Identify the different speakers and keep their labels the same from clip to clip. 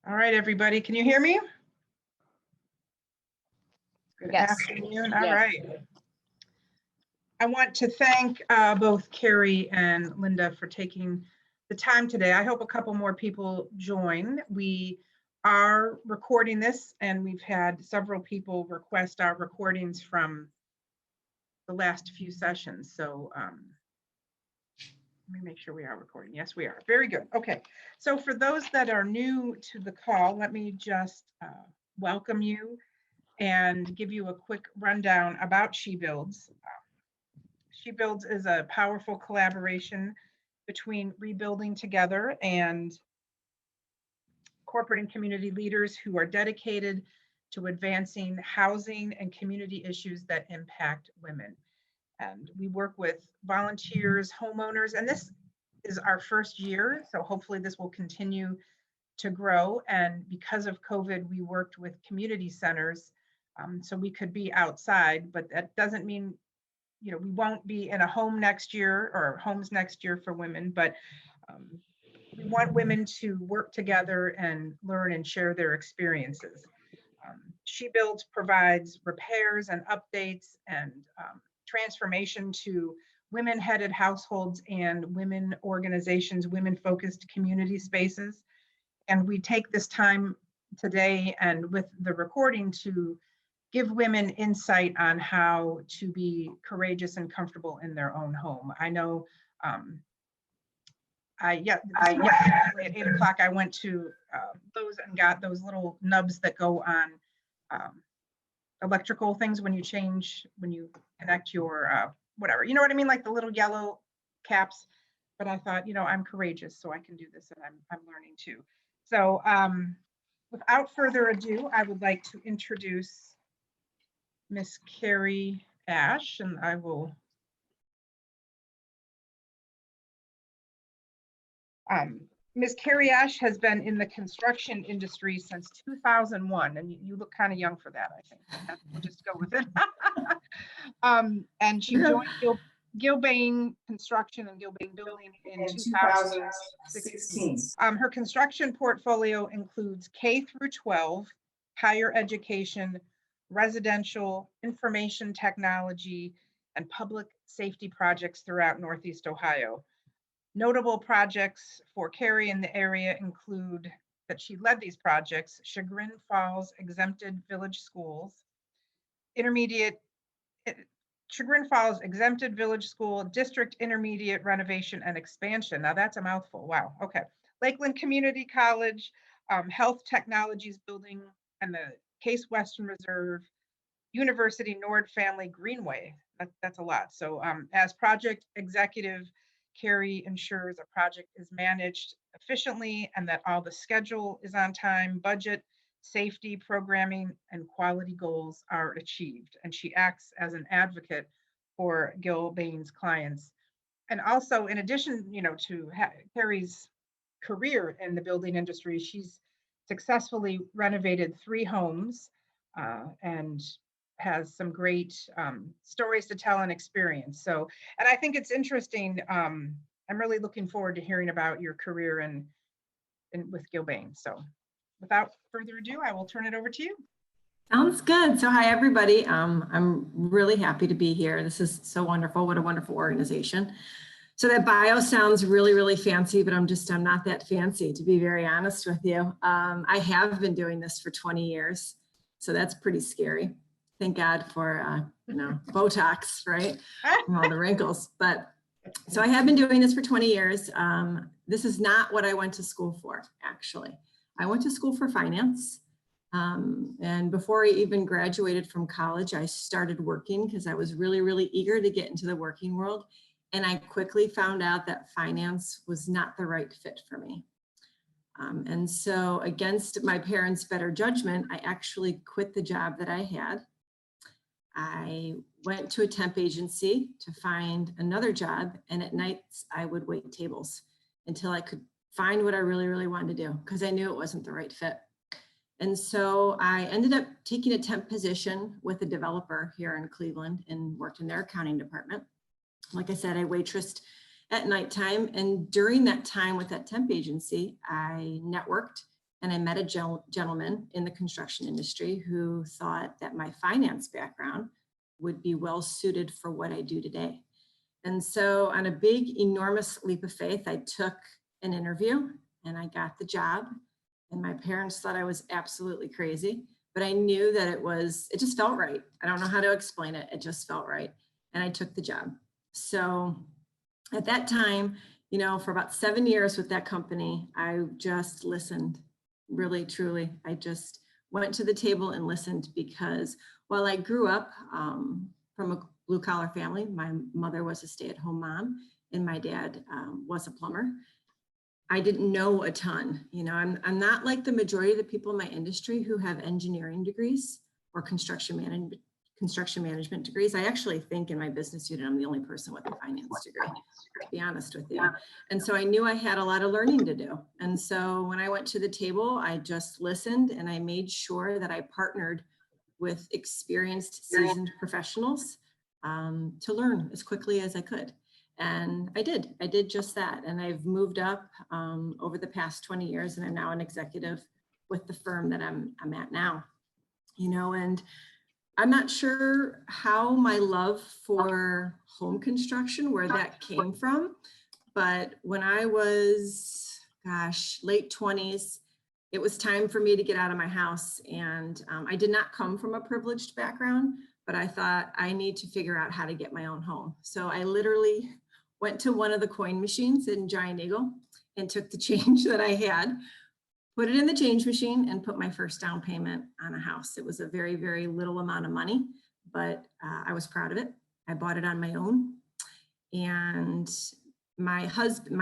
Speaker 1: All right, everybody, can you hear me? Good
Speaker 2: Yes.
Speaker 1: afternoon. All
Speaker 2: Yes.
Speaker 1: right. I want to thank both Carrie and Linda for taking the time today. I hope a couple more people join. We are recording this, and we've had several people request our recordings from the last few sessions. So let me make sure we are recording. Yes, we are. Very good. Okay. So for those that are new to the call, let me just welcome you and give you a quick rundown about She Builds. She Builds is a powerful collaboration between Rebuilding Together and corporate and community leaders who are dedicated to advancing housing and community issues that impact women. And we work with volunteers, homeowners, and this is our first year, so hopefully this will continue to grow. And because of COVID, we worked with community centers, so we could be outside, but that doesn't mean, you know, we won't be in a home next year or homes next year for women, but we want women to work together and learn and share their experiences. She Builds provides repairs and updates and transformation to women-headed households and women organizations, women-focused community spaces. And we take this time today and with the recording to give women insight on how to be courageous and comfortable in their own home. I know this morning, actually at 8 o'clock, I went to Lowe's and got those little nubs that go on electrical things when you connect your whatever, you know what I mean, like the little yellow caps. But I thought, you know, I'm courageous, so I can do this, and I'm learning too. So without further ado, I would like to introduce Miss Carrie Ash, and I will Ms. Carrie Ash has been in the construction industry since 2001, and you look kind of young for that, I think. We'll just go with it. And she joined Gilbane Construction and Gilbane Building in 2016. Her construction portfolio includes K through 12, higher education, residential, information technology, and public safety projects throughout Northeast Ohio. Notable projects for Carrie in the area include that she led these projects: Chagrin Falls Exempted Village Schools, Chagrin Falls Exempted Village School, District Intermediate Renovation and Expansion. Now that's a mouthful. Wow. Okay. Lakeland Community College, Health Technologies Building, and the Case Western Reserve, University Nord Family Greenway. That's a lot. So as project executive, Carrie ensures a project is managed efficiently and that all the schedule is on time, budget, safety, programming, and quality goals are achieved. And she acts as an advocate for Gilbane's clients. And also, in addition, you know, to Carrie's career in the building industry, she's successfully renovated 3 homes and has some great stories to tell and experience. So, and I think it's interesting. I'm really looking forward to hearing about your career in with Gilbane. So without further ado, I will turn it over to you.
Speaker 3: Sounds good. So hi, everybody. I'm really happy to be here. This is so wonderful. What a wonderful organization. So that bio sounds really, really fancy, but I'm not that fancy, to be very honest with you. I have been doing this for 20 years. So that's pretty scary. Thank God for, you know, Botox, right? And all the wrinkles. But so I have been doing this for 20 years. This is not what I went to school for, actually. I went to school for finance. And before I even graduated from college, I started working because I was really, really eager to get into the working world. And I quickly found out that finance was not the right fit for me. And so against my parents' better judgment, I actually quit the job that I had. I went to a temp agency to find another job, and at nights I would wait tables until I could find what I really, really wanted to do, because I knew it wasn't the right fit. And so I ended up taking a temp position with a developer here in Cleveland and worked in their accounting department. Like I said, I waitressed at nighttime, and during that time with that temp agency, I networked and I met a gentleman in the construction industry who thought that my finance background would be well suited for what I do today. And so on a big, enormous leap of faith, I took an interview and I got the job. And my parents thought I was absolutely crazy, but I knew that it just felt right. I don't know how to explain it. It just felt right. And I took the job. So at that time, you know, for about 7 years with that company, I just listened, really, truly. I just went to the table and listened, because while I grew up from a blue collar family, my mother was a stay-at-home mom and my dad was a plumber. I didn't know a ton. You know, I'm not like the majority of the people in my industry who have engineering degrees or construction management degrees. I actually think in my business unit, I'm the only person with a finance degree, to be honest with you. And so I knew I had a lot of learning to do. And so when I went to the table, I just listened and I made sure that I partnered with experienced, seasoned professionals to learn as quickly as I could. And I did just that. And I've moved up over the past 20 years, and I'm now an executive with the firm that I'm at now. You know, and I'm not sure how my love for home construction, where that came from, but when I was, late 20s, it was time for me to get out of my house. And I did not come from a privileged background, but I thought I need to figure out how to get my own home. So I literally went to one of the coin machines in Giant Eagle and took the change that I had, put it in the change machine, and put my first down payment on a house. It was a very, very little amount of money, but I was proud of it. I bought it on my own. And my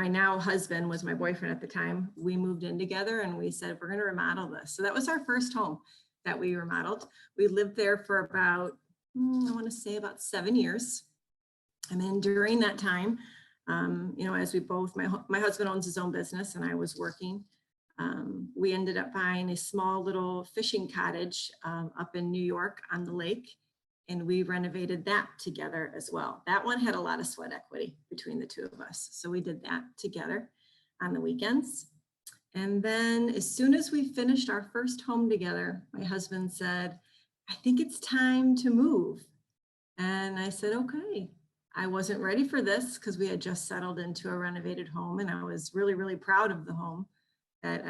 Speaker 3: now husband was my boyfriend at the time. We moved in together and we said, we're going to remodel this. So that was our first home that we remodeled. We lived there for about, I want to say about 7 years. And then during that time, you know, as we both, my husband owns his own business and I was working, we ended up buying a small little fishing cottage up in New York on the lake, and we renovated that together as well. That one had a lot of sweat equity between the two of us. So we did that together on the weekends. And then as soon as we finished our first home together, my husband said, I think it's time to move. And I said, okay. I wasn't ready for this because we had just settled into a renovated home, and I was really, really proud of the home. That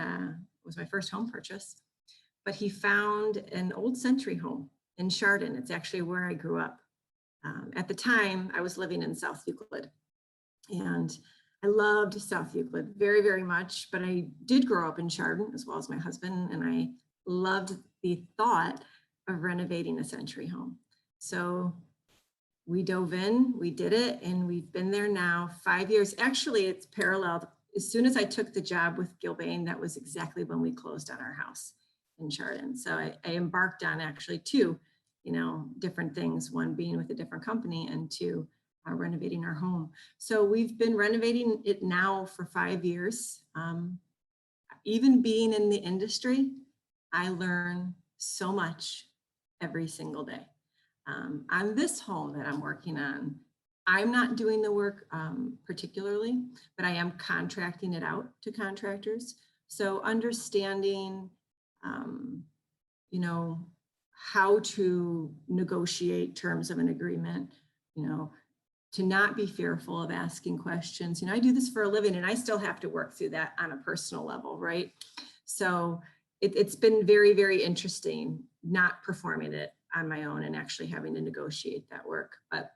Speaker 3: was my first home purchase. But he found an old century home in Chardon. It's actually where I grew up. At the time, I was living in South Euclid. And I loved South Euclid very, very much. But I did grow up in Chardon as well as my husband. And I loved the thought of renovating a century home. So we dove in, we did it, and we've been there now 5 years. Actually, it's paralleled. As soon as I took the job with Gilbane, that was exactly when we closed on our house in Chardon. So I embarked on actually two, you know, different things, one being with a different company and two, renovating our home. So we've been renovating it now for 5 years. Even being in the industry, I learn so much every single day. On this home that I'm working on, I'm not doing the work particularly, but I am contracting it out to contractors. So understanding, you know, how to negotiate terms of an agreement, you know, to not be fearful of asking questions. You know, I do this for a living and I still have to work through that on a personal level, right? So it's been very, very interesting not performing it on my own and actually having to negotiate that work. But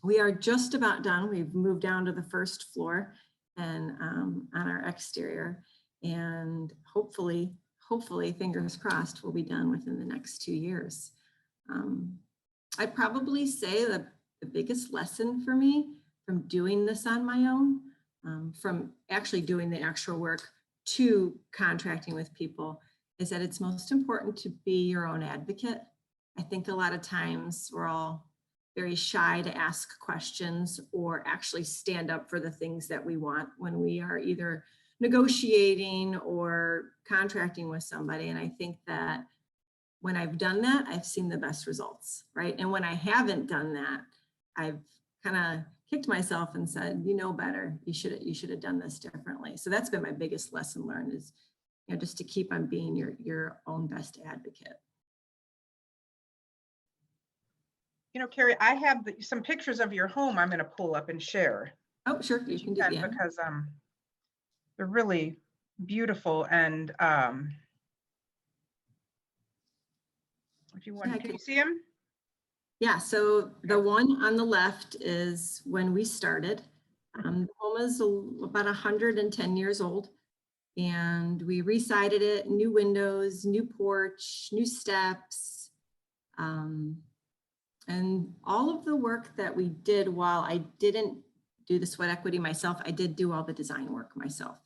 Speaker 3: we are just about done. We've moved down to the first floor and on our exterior, and hopefully, fingers crossed, we'll be done within the next 2 years. I'd probably say that the biggest lesson for me from doing this on my own, from actually doing the actual work to contracting with people, is that it's most important to be your own advocate. I think a lot of times we're all very shy to ask questions or actually stand up for the things that we want when we are either negotiating or contracting with somebody. And I think that when I've done that, I've seen the best results, right? And when I haven't done that, I've kind of kicked myself and said, you know better, you should have done this differently. So that's been my biggest lesson learned is, just to keep on being your own best advocate.
Speaker 1: Carrie, I have some pictures of your home I'm going to pull up and share.
Speaker 3: Oh, sure, you can do that.
Speaker 1: Because they're really beautiful, and if you want, can you see them?
Speaker 3: Yeah, so the one on the left is when we started. The home is about 110 years old, and we resided it, new windows, new porch, new steps. And all of the work that we did, while I didn't do the sweat equity myself, I did do all the design work myself.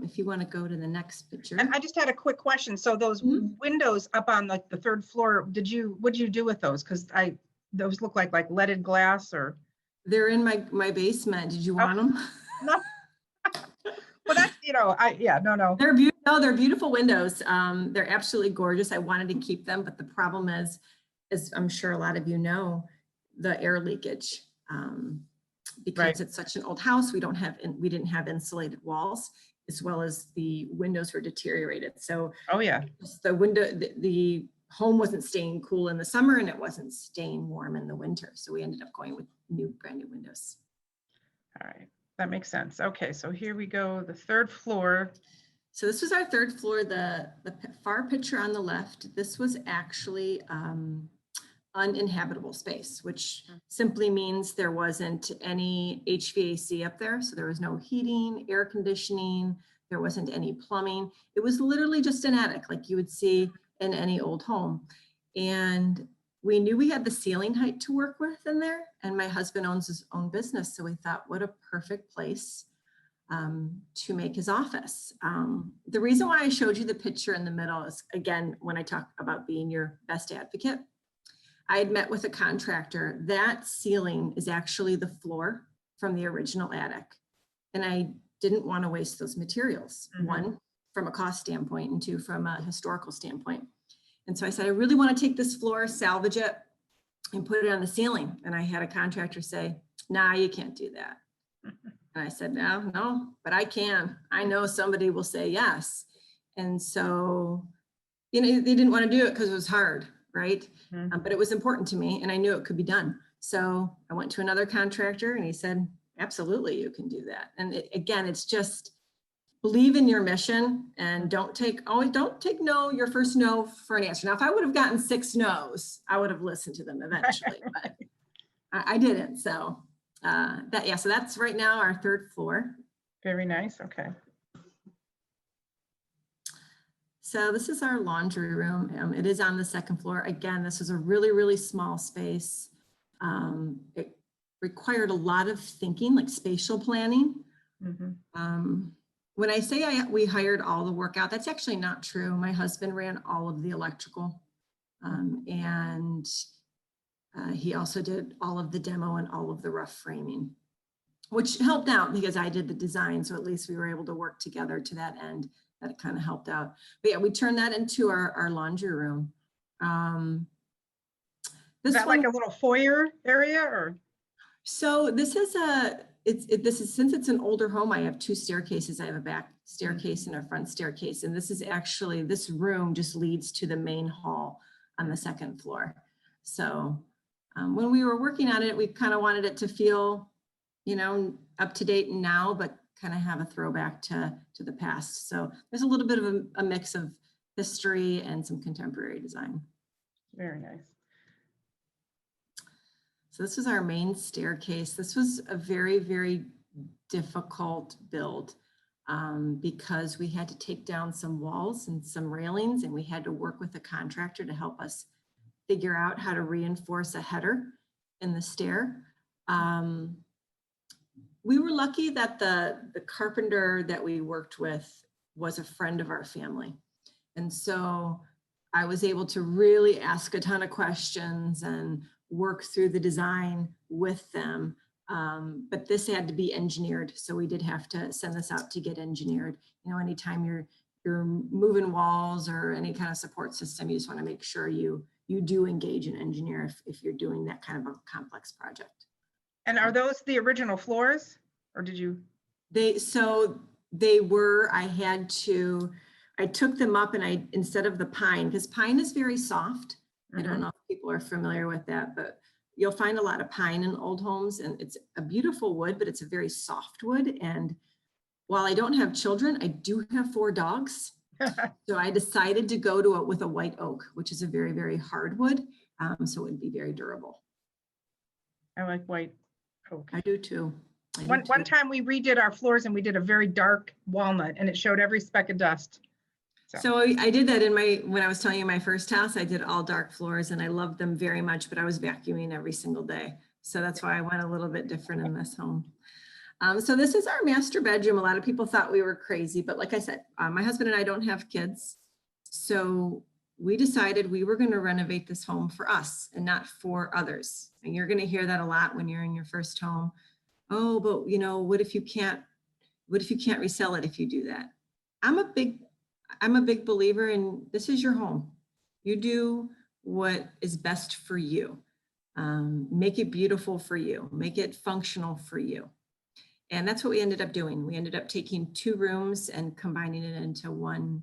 Speaker 3: If you want to go to the next picture.
Speaker 1: And I just had a quick question. So those windows up on like the third floor, what did you do with those? Because those look like leaded glass, or
Speaker 3: they're in my basement. Did you want them?
Speaker 1: No. Well, that's no.
Speaker 3: They're beautiful. No, they're beautiful windows. They're absolutely gorgeous. I wanted to keep them, but the problem is, as I'm sure a lot of you know, the air leakage. Because it's such an old house, we didn't have insulated walls, as well as the windows were deteriorated. So the home wasn't staying cool in the summer, and it wasn't staying warm in the winter. So we ended up going with brand new windows.
Speaker 1: All right, that makes sense. Okay, so here we go, the third floor.
Speaker 3: So this was our third floor. The far picture on the left, this was actually uninhabitable space, which simply means there wasn't any HVAC up there. So there was no heating, air conditioning, there wasn't any plumbing. It was literally just an attic like you would see in any old home. And we knew we had the ceiling height to work with in there. And my husband owns his own business. So we thought, what a perfect place to make his office. The reason why I showed you the picture in the middle is, again, when I talk about being your best advocate, I had met with a contractor. That ceiling is actually the floor from the original attic. And I didn't want to waste those materials. One, from a cost standpoint, and two, from a historical standpoint. And so I said, I really want to take this floor, salvage it, and put it on the ceiling. And I had a contractor say, nah, you can't do that. And I said, no, but I can. I know somebody will say yes. And so, they didn't want to do it because it was hard. Right. But it was important to me, and I knew it could be done. So I went to another contractor, and he said, absolutely, you can do that. And again, it's just believe in your mission, and don't take your first no for an answer. Now, if I would have gotten 6 no's, I would have listened to them eventually, but I didn't. So so that's right now our third floor.
Speaker 1: Very nice. Okay.
Speaker 3: So this is our laundry room. It is on the second floor. Again, this is a really, really small space. It required a lot of thinking, like spatial planning. When I say we hired all the work out, that's actually not true. My husband ran all of the electrical, and he also did all of the demo and all of the rough framing, which helped out because I did the design. So at least we were able to work together to that end. That kind of helped out. But yeah, we turned that into our laundry room.
Speaker 1: Is that like a little foyer area, or?
Speaker 3: So this is since it's an older home, I have 2 staircases. I have a back staircase and a front staircase. And this room just leads to the main hall on the second floor. So when we were working on it, we kind of wanted it to feel, up to date now, but kind of have a throwback to the past. So there's a little bit of a mix of history and some contemporary design.
Speaker 1: Very nice.
Speaker 3: So this is our main staircase. This was a very, very difficult build because we had to take down some walls and some railings, and we had to work with a contractor to help us figure out how to reinforce a header in the stair. We were lucky that the carpenter that we worked with was a friend of our family. And so I was able to really ask a ton of questions and work through the design with them. But this had to be engineered. So we did have to send this out to get engineered. Anytime you're moving walls or any kind of support system, you just want to make sure you do engage an engineer if you're doing that kind of a complex project.
Speaker 1: And are those the original floors, or did you?
Speaker 3: They were. I had to I took them up and instead of the pine, because pine is very soft. I don't know if people are familiar with that, but you'll find a lot of pine in old homes, and it's a beautiful wood, but it's a very soft wood. And while I don't have children, I do have 4 dogs. So I decided to go to it with a white oak, which is a very, very hard wood. So it would be very durable.
Speaker 1: I like white oak.
Speaker 3: I do too.
Speaker 1: One time we redid our floors and we did a very dark walnut and it showed every speck of dust.
Speaker 3: So I did that when I was telling you my first house, I did all dark floors and I loved them very much, but I was vacuuming every single day. So that's why I went a little bit different in this home. So this is our master bedroom. A lot of people thought we were crazy, but like I said, my husband and I don't have kids. So we decided we were going to renovate this home for us and not for others. And you're going to hear that a lot when you're in your first home. Oh, but what if you can't resell it if you do that? I'm a big believer in this is your home. You do what is best for you. Make it beautiful for you. Make it functional for you. And that's what we ended up doing. We ended up taking 2 rooms and combining it into one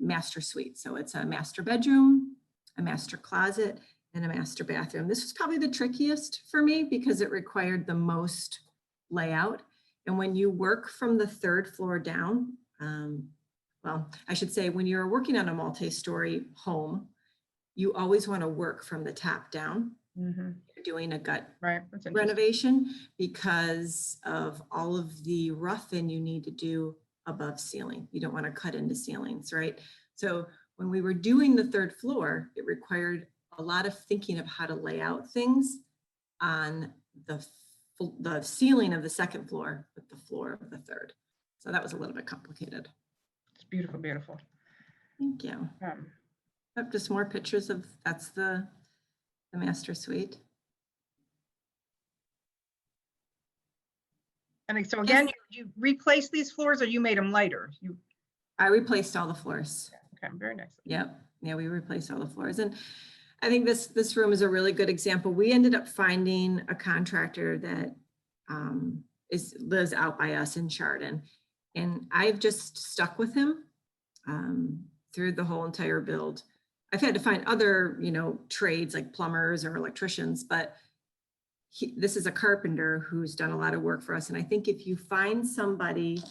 Speaker 3: master suite. So it's a master bedroom, a master closet, and a master bathroom. This was probably the trickiest for me because it required the most layout. And when you work from the 3rd floor down, well, I should say when you're working on a multi-story home, you always want to work from the top down. You're doing a gut renovation because of all of the rough-in you need to do above ceiling. You don't want to cut into ceilings, right? So when we were doing the 3rd floor, it required a lot of thinking of how to lay out things on the ceiling of the 2nd floor with the floor of the 3rd. So that was a little bit complicated.
Speaker 1: It's beautiful, beautiful.
Speaker 3: Thank you. Just more pictures of, that's the master suite.
Speaker 1: And so again, you replaced these floors or you made them lighter?
Speaker 3: I replaced all the floors.
Speaker 1: Okay, very nice.
Speaker 3: Yep. Yeah, we replaced all the floors. And I think this room is a really good example. We ended up finding a contractor that lives out by us in Chardon. And I've just stuck with him through the whole entire build. I've had to find other, trades like plumbers or electricians, but this is a carpenter who's done a lot of work for us. And I think if you find somebody,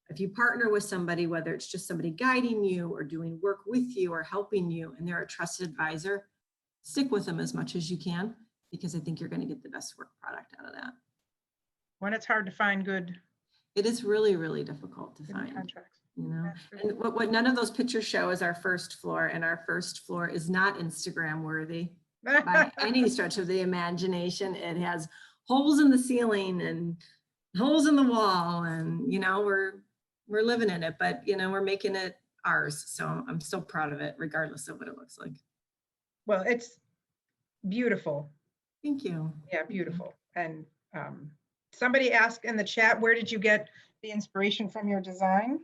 Speaker 3: if you partner with somebody, whether it's just somebody guiding you or doing work with you or helping you, and they're a trusted advisor, stick with them as much as you can, because I think you're going to get the best work product out of that.
Speaker 1: When it's hard to find good.
Speaker 3: It is really, really difficult to find.
Speaker 1: Contracts.
Speaker 3: And what none of those pictures show is our 1st floor, and our 1st floor is not Instagram worthy by any stretch of the imagination. It has holes in the ceiling and holes in the wall, and we're living in it, but we're making it ours. So I'm still proud of it, regardless of what it looks like.
Speaker 1: Well, it's beautiful.
Speaker 3: Thank you.
Speaker 1: Yeah, beautiful. And somebody asked in the chat, where did you get the inspiration from your design?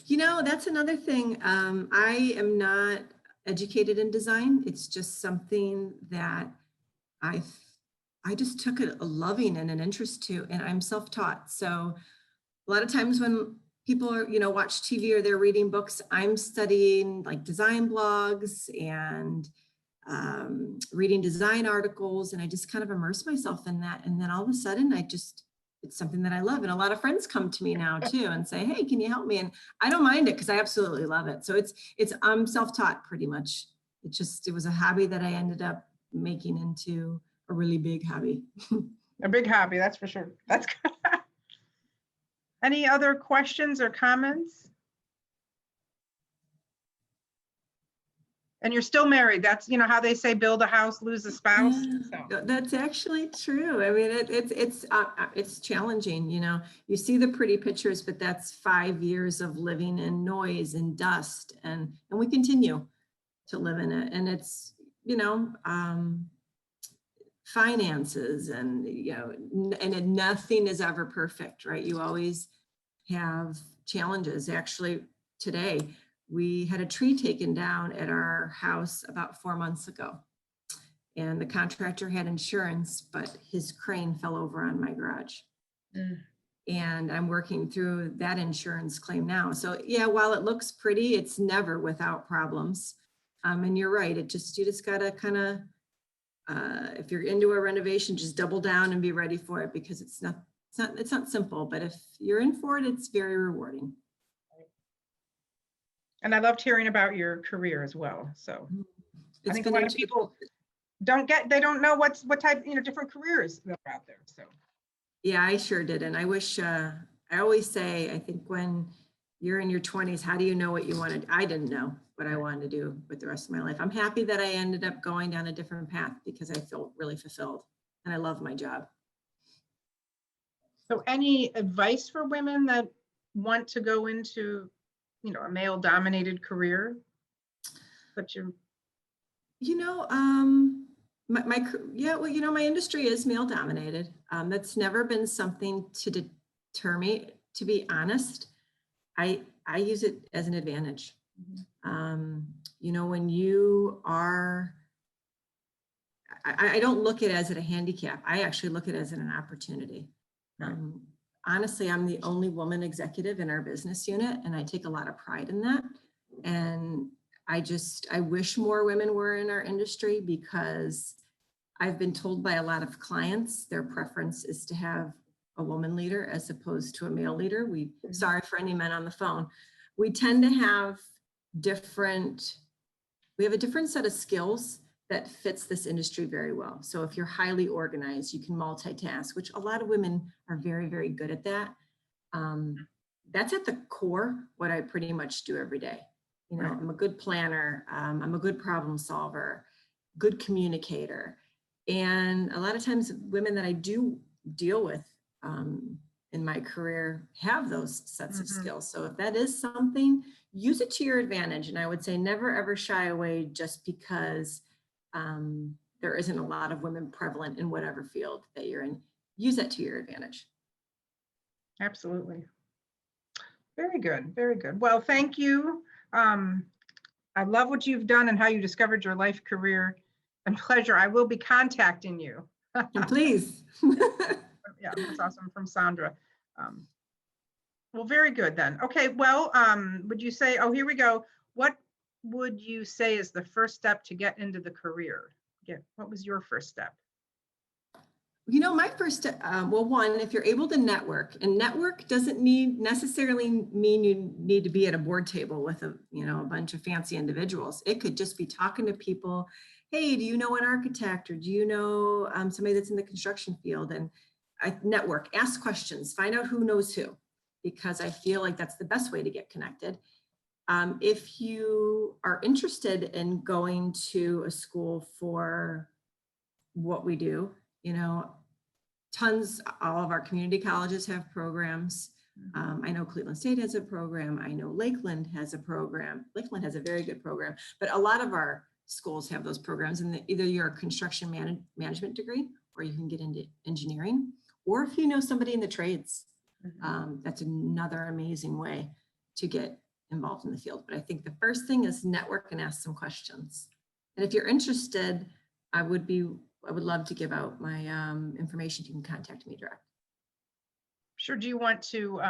Speaker 3: That's another thing. I am not educated in design. It's just something that I just took a loving and an interest to, and I'm self-taught. So a lot of times when people are, watch TV or they're reading books, I'm studying like design blogs and reading design articles, and I just kind of immerse myself in that. And then all of a sudden it's something that I love. And a lot of friends come to me now too and say, hey, can you help me? And I don't mind it because I absolutely love it. So I'm self-taught pretty much. It was a hobby that I ended up making into a really big hobby.
Speaker 1: A big hobby, that's for sure. That's good. Any other questions or comments? And you're still married. That's, how they say, build a house, lose a spouse. So.
Speaker 3: That's actually true. I mean, it's challenging. You see the pretty pictures, but that's 5 years of living in noise and dust, and we continue to live in it. And it's, finances and nothing is ever perfect, right? You always have challenges. Actually, today, we had a tree taken down at our house about 4 months ago, and the contractor had insurance, but his crane fell over on my garage. And I'm working through that insurance claim now. So yeah, while it looks pretty, it's never without problems. And you're right, you just gotta kind of, if you're into a renovation, just double down and be ready for it, because it's not simple, but if you're in for it, it's very rewarding.
Speaker 1: And I loved hearing about your career as well. So I
Speaker 3: It's
Speaker 1: think a
Speaker 3: been
Speaker 1: lot of people don't know what type, different careers that are out there. So
Speaker 3: Yeah, I sure did. And I wish, I always say, I think when you're in your 20s, how do you know what you wanted? I didn't know what I wanted to do with the rest of my life. I'm happy that I ended up going down a different path because I felt really fulfilled and I love my job.
Speaker 1: So any advice for women that want to go into, a male dominated career?
Speaker 3: My industry is male dominated. That's never been something to deter me, to be honest. I use it as an advantage. When you are, I don't look at it as a handicap. I actually look at it as an opportunity.
Speaker 1: Right.
Speaker 3: Honestly, I'm the only woman executive in our business unit, and I take a lot of pride in that. And I wish more women were in our industry, because I've been told by a lot of clients their preference is to have a woman leader as opposed to a male leader. Sorry for any men on the phone. We tend to have we have a different set of skills that fits this industry very well. So if you're highly organized, you can multitask, which a lot of women are very, very good at that. That's at the core what I pretty much do every day.
Speaker 1: Right.
Speaker 3: I'm a good planner. I'm a good problem solver, good communicator. And a lot of times women that I do deal with in my career have those sets of skills. So if that is something, use it to your advantage. And I would say never, ever shy away just because there isn't a lot of women prevalent in whatever field that you're in. Use that to your advantage.
Speaker 1: Absolutely. Very good. Very good. Well, thank you. I love what you've done and how you discovered your life, career, and pleasure. I will be contacting you.
Speaker 3: Please.
Speaker 1: Yeah, that's awesome, from Sandra. Well, very good then. Okay, well, would you say, here we go. What would you say is the first step to get into the career? What was your first step?
Speaker 3: My first step, one, if you're able to network, and network doesn't necessarily mean you need to be at a board table with a bunch of fancy individuals. It could just be talking to people. Hey, do you know an architect, or do you know somebody that's in the construction field? And network, ask questions, find out who knows who, because I feel like that's the best way to get connected. If you are interested in going to a school for what we do, all of our community colleges have programs. I know Cleveland State has a program. I know Lakeland has a program. Lakeland has a very good program, but a lot of our schools have those programs, and either you're a construction management degree, or you can get into engineering, or if you know somebody in the trades, that's another amazing way to get involved in the field. But I think the first thing is network and ask some questions. And if you're interested, I would love to give out my information. You can contact me direct.
Speaker 1: Sure. Do you want to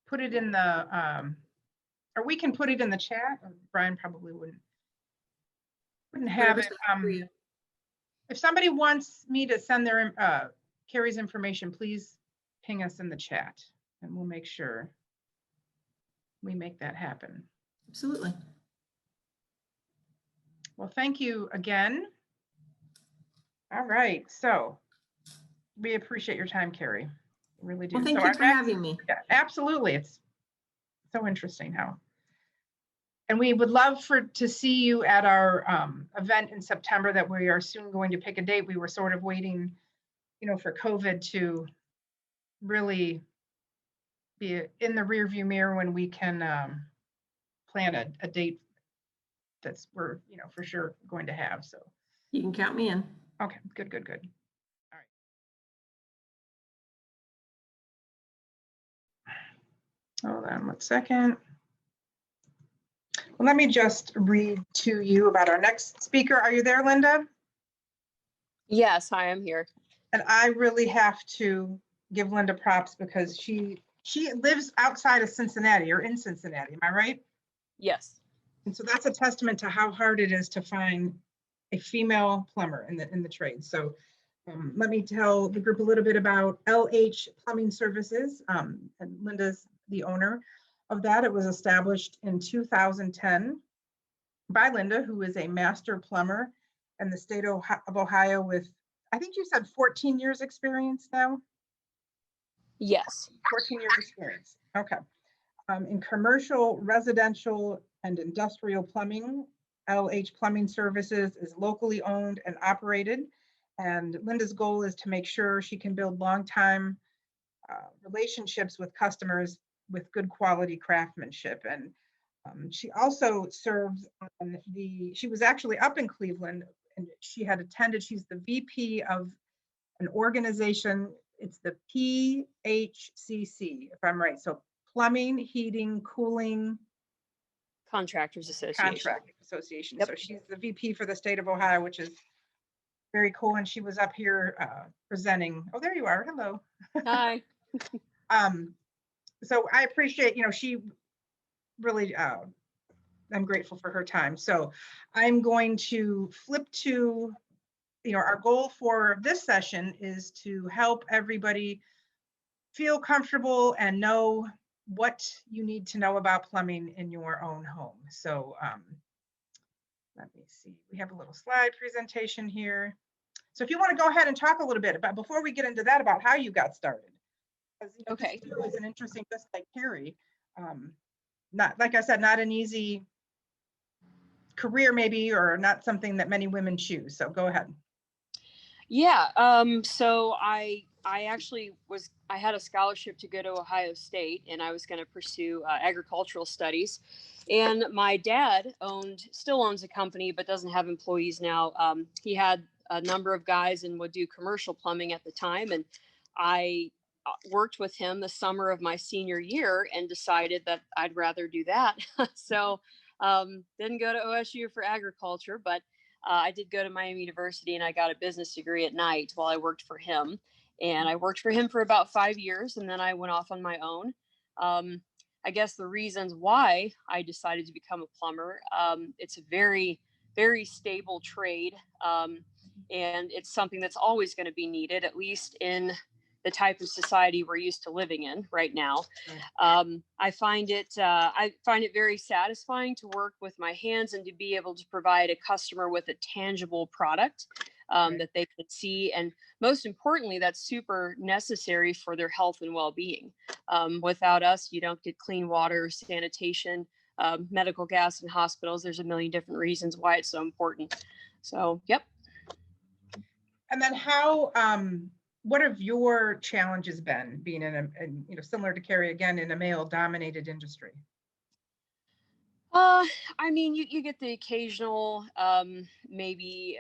Speaker 1: put it in the, or we can put it in the chat? Or Brian probably wouldn't have it. If somebody wants me to send their Carrie's information, please ping us in the chat, and we'll make sure we make that happen.
Speaker 3: Absolutely.
Speaker 1: Well, thank you again. All right, so we appreciate your time, Carrie. We really do.
Speaker 3: Well, thank you for having me.
Speaker 1: Yeah, absolutely. It's so interesting how. And we would love to see you at our event in September that we are soon going to pick a date. We were sort of waiting, for COVID to really be in the rearview mirror when we can plan a date that's we're, for sure going to have. So
Speaker 3: you can count me in.
Speaker 1: Okay, good. All right. Hold on 1 second. Well, let me just read to you about our next speaker. Are you there, Linda?
Speaker 2: Yes, I am here.
Speaker 1: And I really have to give Linda props because she lives outside of Cincinnati or in Cincinnati. Am I right?
Speaker 2: Yes.
Speaker 1: And so that's a testament to how hard it is to find a female plumber in the trade. So let me tell the group a little bit about LH Plumbing Services. And Linda's the owner of that. It was established in 2010 by Linda, who is a master plumber in the state of Ohio with, I think you said 14 years experience now?
Speaker 2: Yes.
Speaker 1: 14 years experience. Okay. In commercial, residential, and industrial plumbing, LH Plumbing Services is locally owned and operated. And Linda's goal is to make sure she can build long-time relationships with customers with good quality craftsmanship. And she also serves on she was actually up in Cleveland and she had attended, she's the VP of an organization, it's the PHCC, if I'm right. So Plumbing, Heating, Cooling
Speaker 2: Contractors Association.
Speaker 1: Contract Association.
Speaker 2: Yep.
Speaker 1: So she's the VP for the state of Ohio, which is very cool. And she was up here presenting. Oh, there you are. Hello.
Speaker 2: Hi.
Speaker 1: So I appreciate, she really, I'm grateful for her time. So I'm going to flip to, our goal for this session is to help everybody feel comfortable and know what you need to know about plumbing in your own home. So let me see, we have a little slide presentation here. So if you want to go ahead and talk a little bit about, before we get into that, about how you got started.
Speaker 2: Okay.
Speaker 1: It was an interesting, just like Carrie, not, like I said, not an easy career maybe, or not something that many women choose. So go ahead.
Speaker 2: Yeah. So I actually I had a scholarship to go to Ohio State, and I was going to pursue agricultural studies. And my dad still owns a company, but doesn't have employees now. He had a number of guys and would do commercial plumbing at the time. And I worked with him the summer of my senior year and decided that I'd rather do that. So didn't go to OSU for agriculture, but I did go to Miami University and I got a business degree at night while I worked for him. And I worked for him for about 5 years, and then I went off on my own. I guess the reasons why I decided to become a plumber, it's a very, very stable trade. And it's something that's always going to be needed, at least in the type of society we're used to living in right now. I find it very satisfying to work with my hands and to be able to provide a customer with a tangible product that they can see. And most importantly, that's super necessary for their health and well-being. Without us, you don't get clean water, sanitation, medical gas in hospitals. There's a million different reasons why it's so important. So, yep.
Speaker 1: And then what have your challenges been being in similar to Carrie, again, in a male dominated industry?
Speaker 2: I mean, you get the occasional, maybe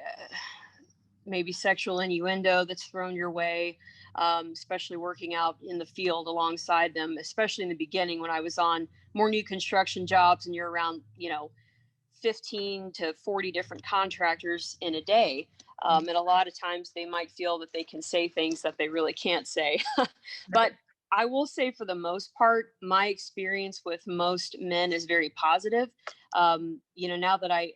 Speaker 2: sexual innuendo that's thrown your way, especially working out in the field alongside them, especially in the beginning when I was on more new construction jobs and you're around, 15 to 40 different contractors in a day. And a lot of times they might feel that they can say things that they really can't say. But I will say, for the most part, my experience with most men is very positive. Now that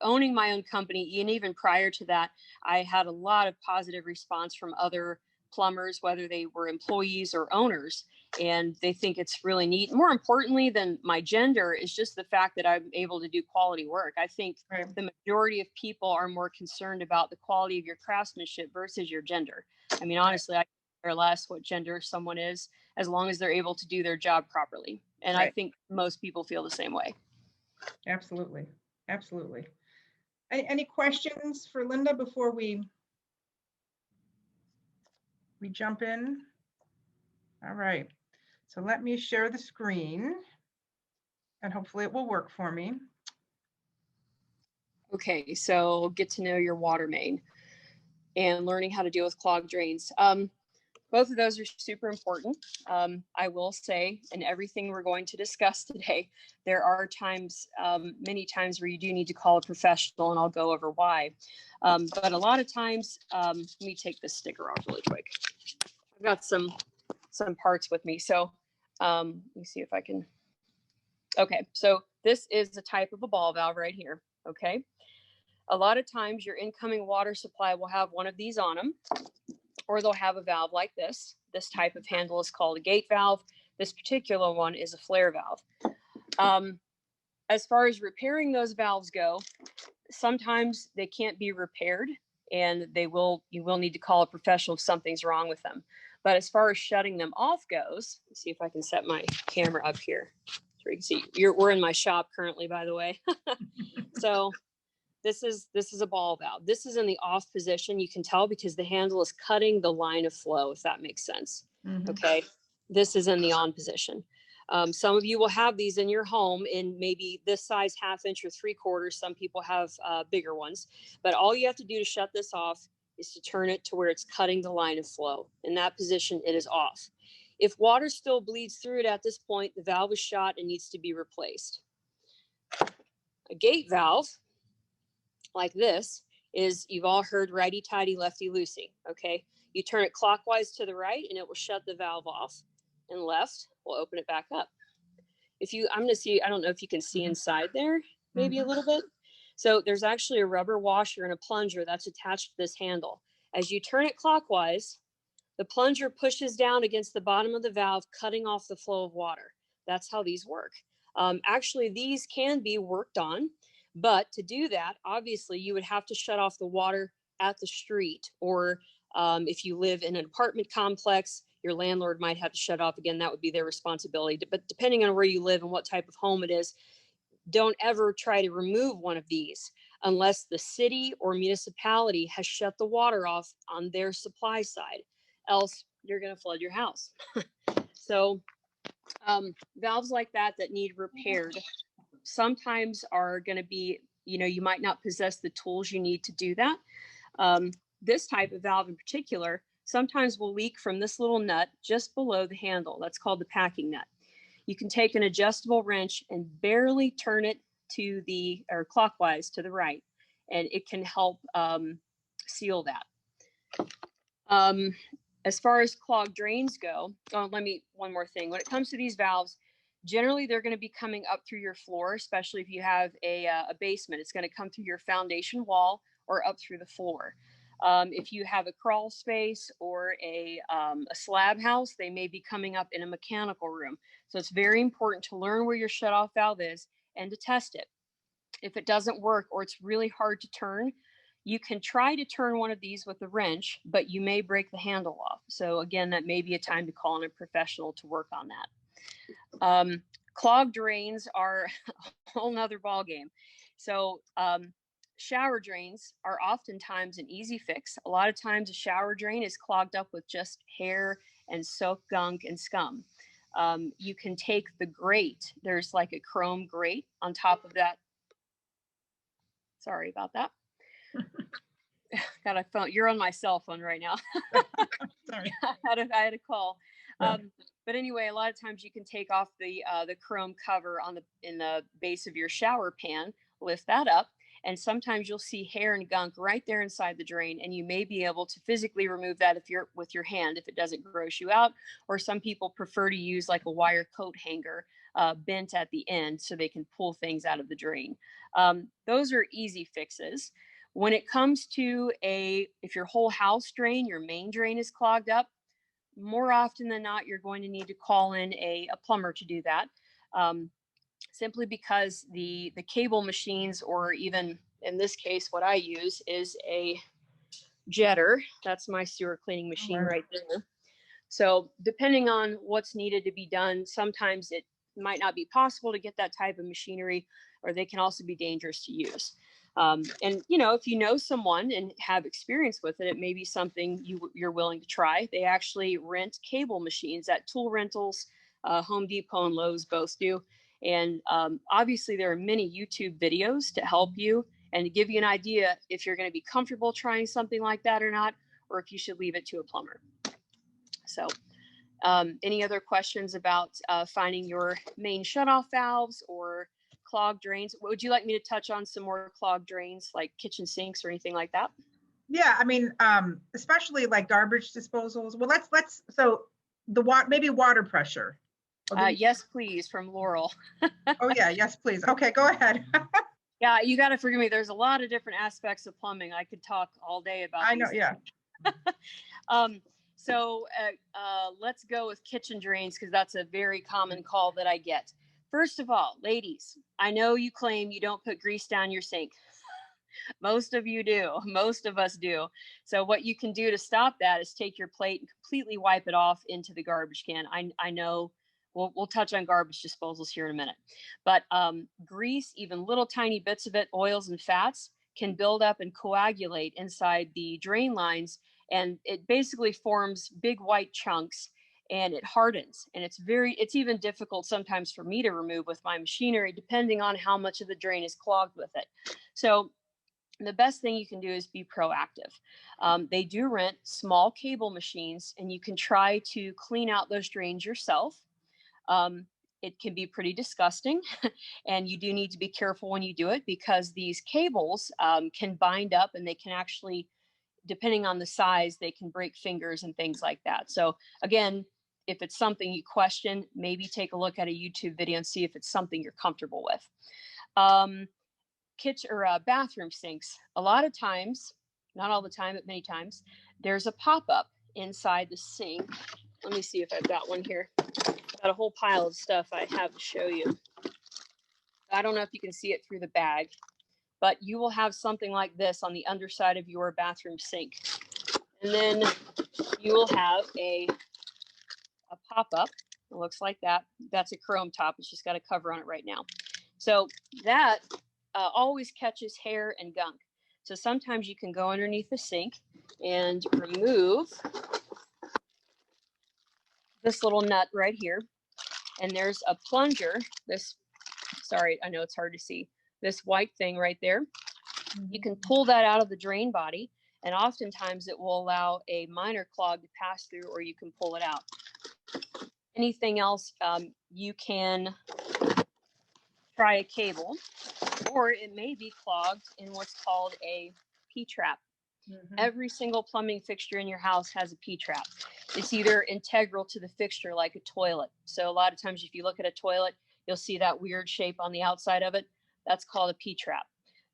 Speaker 2: owning my own company, and even prior to that, I had a lot of positive response from other plumbers, whether they were employees or owners, and they think it's really neat. More importantly than my gender is just the fact that I'm able to do quality work. I think the majority of people are more concerned about the quality of your craftsmanship versus your gender. I mean, honestly, I care less what gender someone is, as long as they're able to do their job properly. And I think most people feel the same way.
Speaker 1: Absolutely. Absolutely. Any questions for Linda before we jump in? All right. So let me share the screen and hopefully it will work for me.
Speaker 2: Okay, so get to know your water main and learning how to deal with clogged drains. Both of those are super important. I will say, in everything we're going to discuss today, there are times, many times, where you do need to call a professional, and I'll go over why. But a lot of times, let me take this sticker off really quick. I've got some some parts with me. So let me see if I can. Okay, so this is the type of a ball valve right here. Okay, a lot of times your incoming water supply will have one of these on them, or they'll have a valve like this. This type of handle is called a gate valve. This particular one is a flare valve. As far as repairing those valves go, sometimes they can't be repaired, and you will need to call a professional if something's wrong with them. But as far as shutting them off goes, let's see if I can set my camera up here so you can see. We're in my shop currently, by the way. So this is a ball valve. This is in the off position. You can tell because the handle is cutting the line of flow, if that makes sense. Okay, this is in the on position. Some of you will have these in your home in maybe this size, 1/2 inch or 3/4. Some people have bigger ones, but all you have to do to shut this off is to turn it to where it's cutting the line of flow. In that position, it is off. If water still bleeds through it at this point, the valve is shot and needs to be replaced. A gate valve like this is, you've all heard righty tighty, lefty loosey. Okay, you turn it clockwise to the right and it will shut the valve off, and left will open it back up. I'm gonna see, I don't know if you can see inside there, maybe a little bit. So there's actually a rubber washer and a plunger that's attached to this handle. As you turn it clockwise, the plunger pushes down against the bottom of the valve, cutting off the flow of water. That's how these work. Actually, these can be worked on, but to do that, obviously, you would have to shut off the water at the street, or if you live in an apartment complex, your landlord might have to shut off. Again, that would be their responsibility. But depending on where you live and what type of home it is, don't ever try to remove one of these unless the city or municipality has shut the water off on their supply side. Else, you're going to flood your house. So valves like that need repaired sometimes are going to be, you might not possess the tools you need to do that. This type of valve in particular sometimes will leak from this little nut just below the handle. That's called the packing nut. You can take an adjustable wrench and barely turn it or clockwise to the right, and it can help seal that. As far as clogged drains go, one more thing. When it comes to these valves, generally they're going to be coming up through your floor, especially if you have a basement. It's going to come through your foundation wall or up through the floor. If you have a crawl space or a slab house, they may be coming up in a mechanical room. So it's very important to learn where your shutoff valve is and to test it. If it doesn't work or it's really hard to turn, you can try to turn one of these with a wrench, but you may break the handle off. So again, that may be a time to call in a professional to work on that. Clogged drains are a whole nother ballgame. So shower drains are oftentimes an easy fix. A lot of times a shower drain is clogged up with just hair and soap, gunk, and scum. You can take the grate. There's like a chrome grate on top of that. Sorry about that. Got a phone. You're on my cell phone right now.
Speaker 1: Sorry.
Speaker 2: I had a call. But anyway, a lot of times you can take off the chrome cover in the base of your shower pan, lift that up, and sometimes you'll see hair and gunk right there inside the drain, and you may be able to physically remove that with your hand if it doesn't gross you out. Or some people prefer to use like a wire coat hanger bent at the end so they can pull things out of the drain. Those are easy fixes. When it comes to if your whole house drain, your main drain is clogged up, more often than not, you're going to need to call in a plumber to do that. Simply because the cable machines, or even in this case, what I use is a jetter. That's my sewer cleaning machine right there. So depending on what's needed to be done, sometimes it might not be possible to get that type of machinery, or they can also be dangerous to use. And if you know someone and have experience with it, it may be something you're willing to try. They actually rent cable machines at tool rentals. Home Depot and Lowe's both do. And obviously there are many YouTube videos to help you and to give you an idea if you're going to be comfortable trying something like that or not, or if you should leave it to a plumber. So any other questions about finding your main shutoff valves or clogged drains? Would you like me to touch on some more clogged drains, like kitchen sinks or anything like that?
Speaker 1: Yeah, I mean, especially like garbage disposals. Well, so maybe water pressure.
Speaker 2: Yes, please, from Laurel.
Speaker 1: Oh yeah, yes, please. Okay, go ahead.
Speaker 2: Yeah, you got to forgive me. There's a lot of different aspects of plumbing. I could talk all day about.
Speaker 1: I know,
Speaker 2: these.
Speaker 1: yeah.
Speaker 2: So let's go with kitchen drains because that's a very common call that I get. First of all, ladies, I know you claim you don't put grease down your sink. Most of you do. Most of us do. So what you can do to stop that is take your plate and completely wipe it off into the garbage can. I know we'll touch on garbage disposals here in a minute, but grease, even little tiny bits of it, oils and fats, can build up and coagulate inside the drain lines, and it basically forms big white chunks and it hardens, and it's even difficult sometimes for me to remove with my machinery depending on how much of the drain is clogged with it. So the best thing you can do is be proactive. They do rent small cable machines, and you can try to clean out those drains yourself. It can be pretty disgusting, and you do need to be careful when you do it because these cables can bind up, and they can actually, depending on the size, they can break fingers and things like that. So again, if it's something you question, maybe take a look at a YouTube video and see if it's something you're comfortable with. Kitchen or bathroom sinks. A lot of times, not all the time, but many times, there's a pop-up inside the sink. Let me see if I've got one here. Got a whole pile of stuff I have to show you. I don't know if you can see it through the bag, but you will have something like this on the underside of your bathroom sink. And then you will have a pop-up. It looks like that. That's a chrome top. It's just got a cover on it right now. So that always catches hair and gunk. So sometimes you can go underneath the sink and remove this little nut right here. And there's a plunger. Sorry, I know it's hard to see. This white thing right there. You can pull that out of the drain body, and oftentimes it will allow a minor clog to pass through, or you can pull it out. Anything else, you can try a cable, or it may be clogged in what's called a P-trap. Every single plumbing fixture in your house has a P-trap. It's either integral to the fixture, like a toilet. So a lot of times if you look at a toilet, you'll see that weird shape on the outside of it. That's called a P-trap.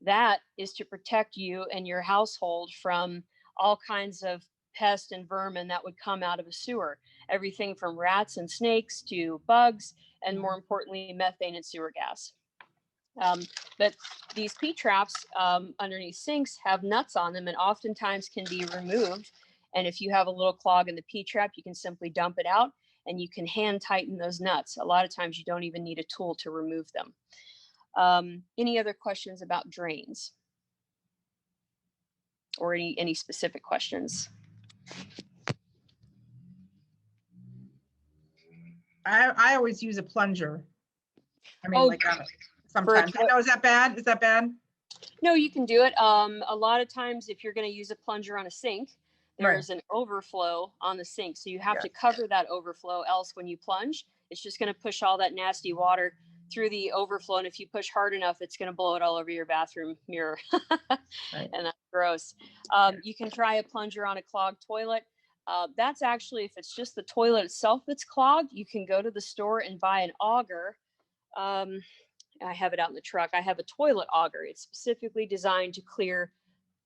Speaker 2: That is to protect you and your household from all kinds of pests and vermin that would come out of a sewer. Everything from rats and snakes to bugs, and more importantly, methane and sewer gas. But these P-traps underneath sinks have nuts on them and oftentimes can be removed. And if you have a little clog in the P-trap, you can simply dump it out and you can hand tighten those nuts. A lot of times you don't even need a tool to remove them. Any other questions about drains? Or any specific questions?
Speaker 1: I always use a plunger. I mean,
Speaker 2: Oh,
Speaker 1: like sometimes. I know, is that bad? Is that bad?
Speaker 2: No, you can do it. A lot of times if you're going to use a plunger on a sink, there's an overflow on the sink. So you have to cover that overflow, else when you plunge, it's just going to push all that nasty water through the overflow. And if you push hard enough, it's going to blow it all over your bathroom mirror. And that's gross. You can try a plunger on a clogged toilet. That's actually, if it's just the toilet itself that's clogged, you can go to the store and buy an auger. I have it out in the truck. I have a toilet auger. It's specifically designed to clear,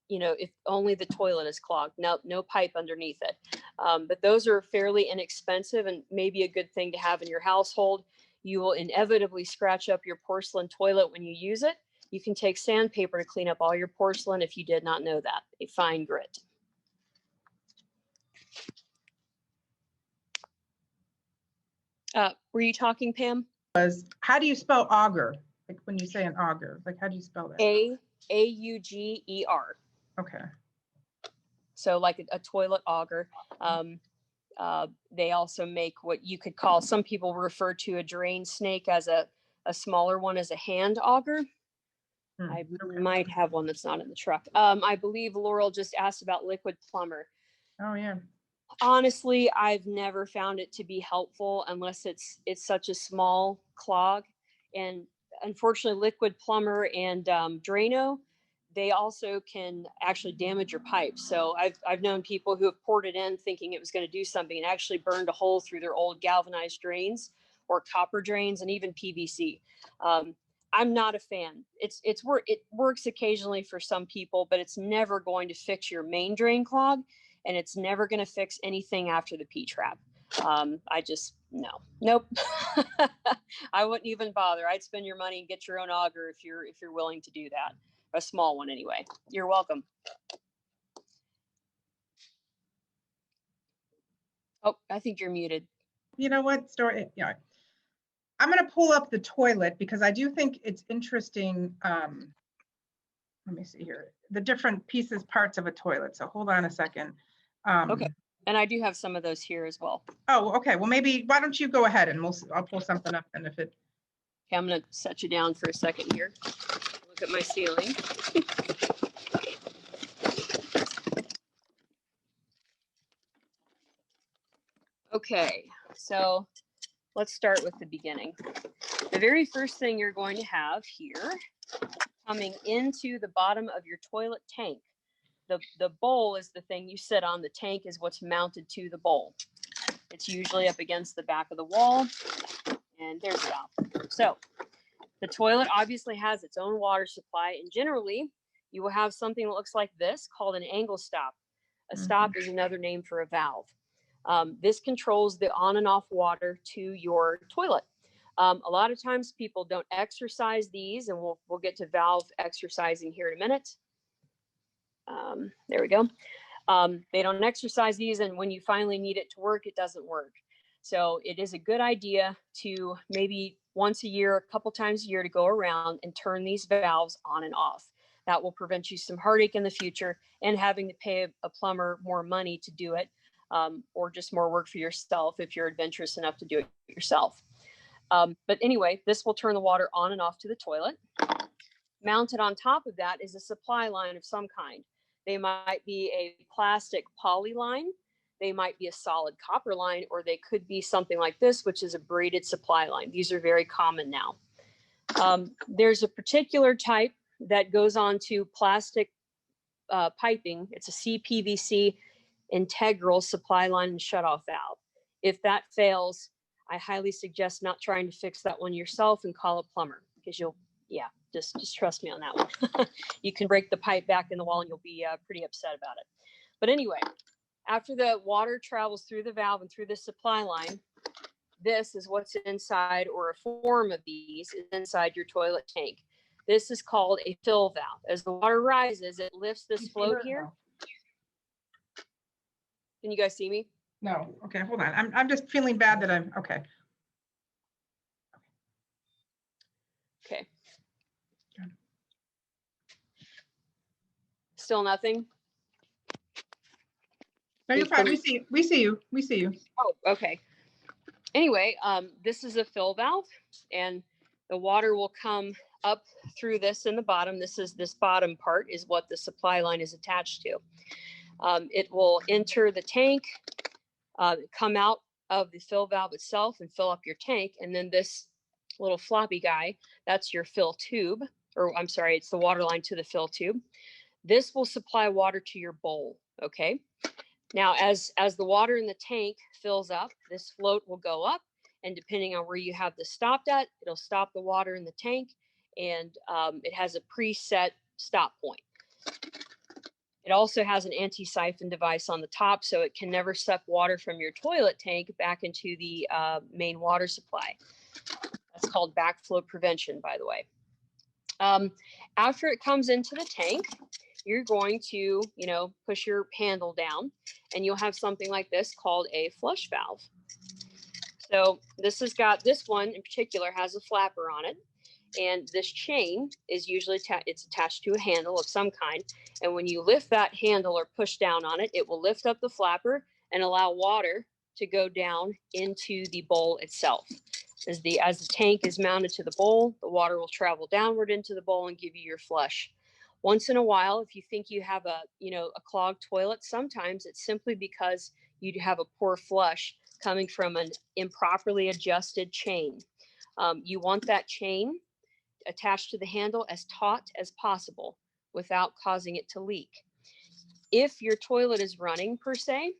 Speaker 2: if only the toilet is clogged, no pipe underneath it. But those are fairly inexpensive and maybe a good thing to have in your household. You will inevitably scratch up your porcelain toilet when you use it. You can take sandpaper to clean up all your porcelain if you did not know that, a fine grit. Were you talking, Pam?
Speaker 1: How do you spell auger? Like when you say an auger, like how do you spell that?
Speaker 2: A-U-G-E-R.
Speaker 1: Okay.
Speaker 2: So like a toilet auger. They also make what you could call, some people refer to a drain snake as a smaller one as a hand auger. I might have one that's not in the truck. I believe Laurel just asked about liquid plumber.
Speaker 1: Oh yeah.
Speaker 2: Honestly, I've never found it to be helpful unless it's such a small clog. And unfortunately, liquid plumber and Drano, they also can actually damage your pipes. So I've known people who have poured it in thinking it was going to do something and actually burned a hole through their old galvanized drains or copper drains and even PVC. I'm not a fan. It works occasionally for some people, but it's never going to fix your main drain clog, and it's never going to fix anything after the P-trap. Nope. I wouldn't even bother. I'd spend your money and get your own auger if you're willing to do that. A small one anyway. You're welcome. Oh, I think you're muted.
Speaker 1: You know what, story, yeah. I'm gonna pull up the toilet because I do think it's interesting. Let me see here, the different pieces, parts of a toilet. So hold on a second.
Speaker 2: Okay. And I do have some of those here as well.
Speaker 1: Oh, okay. Well, maybe, why don't you go ahead and I'll pull something up, and if it.
Speaker 2: Okay, I'm gonna set you down for a second here. Look at my ceiling. Okay, so let's start with the beginning. The very first thing you're going to have here, coming into the bottom of your toilet tank, the bowl is the thing you sit on. The tank is what's mounted to the bowl. It's usually up against the back of the wall, and there's the valve. So the toilet obviously has its own water supply, and generally you will have something that looks like this called an angle stop. A stop is another name for a valve. This controls the on and off water to your toilet. A lot of times people don't exercise these, and we'll get to valve exercising here in a minute. There we go. They don't exercise these, and when you finally need it to work, it doesn't work. So it is a good idea to maybe once a year, a couple times a year, to go around and turn these valves on and off. That will prevent you some heartache in the future and having to pay a plumber more money to do it, or just more work for yourself if you're adventurous enough to do it yourself. But anyway, this will turn the water on and off to the toilet. Mounted on top of that is a supply line of some kind. They might be a plastic poly line, they might be a solid copper line, or they could be something like this, which is a braided supply line. These are very common now. There's a particular type that goes on to plastic piping. It's a CPVC integral supply line and shutoff valve. If that fails, I highly suggest not trying to fix that one yourself and call a plumber, because just trust me on that one. You can break the pipe back in the wall and you'll be pretty upset about it. But anyway, after the water travels through the valve and through the supply line, this is what's inside, or a form of these is inside your toilet tank. This is called a fill valve. As the water rises, it lifts this float here. Can you guys see me?
Speaker 1: No. Okay, hold on. I'm just feeling bad that I'm okay.
Speaker 2: Okay. Still nothing?
Speaker 1: No, you're fine. We see you. We see you.
Speaker 2: Oh, okay. Anyway, this is a fill valve, and the water will come up through this in the bottom. This bottom part is what the supply line is attached to. It will enter the tank, come out of the fill valve itself and fill up your tank. And then this little floppy guy, that's your fill tube, or I'm sorry, it's the water line to the fill tube. This will supply water to your bowl, okay? Now, as the water in the tank fills up, this float will go up, and depending on where you have this stopped at, it'll stop the water in the tank, and it has a preset stop point. It also has an anti-siphon device on the top, so it can never suck water from your toilet tank back into the main water supply. That's called backflow prevention, by the way. After it comes into the tank, you're going to, push your handle down, and you'll have something like this called a flush valve. So this one in particular has a flapper on it. And this chain is usually it's attached to a handle of some kind. And when you lift that handle or push down on it, it will lift up the flapper and allow water to go down into the bowl itself. As the tank is mounted to the bowl, the water will travel downward into the bowl and give you your flush. Once in a while, if you think you have a clogged toilet, sometimes it's simply because you have a poor flush coming from an improperly adjusted chain. You want that chain attached to the handle as taut as possible. without causing it to leak. If your toilet is running per se,